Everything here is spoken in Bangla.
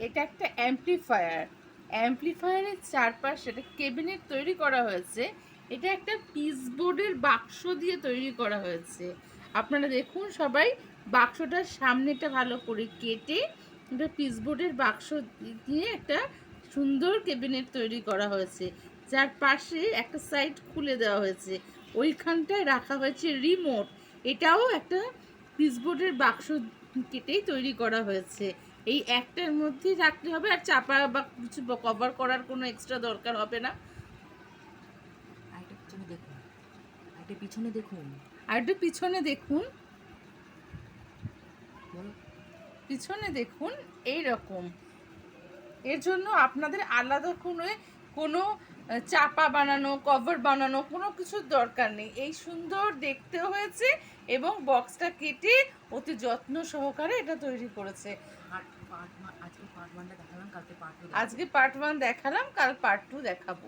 এটা একটা অ্যাম্পলিফায়ারের চারপাশে একটা ক্যাবিনেট তৈরি করা হয়েছে। এটা একটা পিসবোর্ডের বাক্স দিয়ে তৈরি করা হয়েছে। আপনারা দেখুন সবাই, বাক্সটার সামনেটা ভালো করে কেটে একটা পিসবোর্ডের বাক্স দিয়ে একটা সুন্দর ক্যাবিনেট তৈরি করা হয়েছে, যার পাশে একটা সাইড খুলে দেওয়া হয়েছে, ওইখানটায় রাখা হয়েছে রিমোট। এটাও একটা পিসবোর্ডের বাক্স কেটেই তৈরি করা হয়েছে। এই একটার মধ্যেই রাখতে হবে, আর চাপা বা কিছু কভার করার কোনো এক্সট্রা দরকার হবে না। আরেকটা পিছনে দেখুন, আরেকটা পিছনে দেখুন। আর একটু পিছনে দেখুন, বলো। পিছনে দেখুন এই রকম। এর জন্য আপনাদের আলাদা কোনো চাপা বানানো, কভার বানানো কোনো কিছুর দরকার নেই। এই সুন্দর দেখতে হয়েছে এবং বক্সটা কেটে অতি যত্ন সহকারে এটা তৈরি করেছে। আজকে পার্ট 1টা দেখালাম, কালকে পার্ট 2 আজকে পার্ট 1 দেখালাম, কাল পার্ট 2 দেখাবো।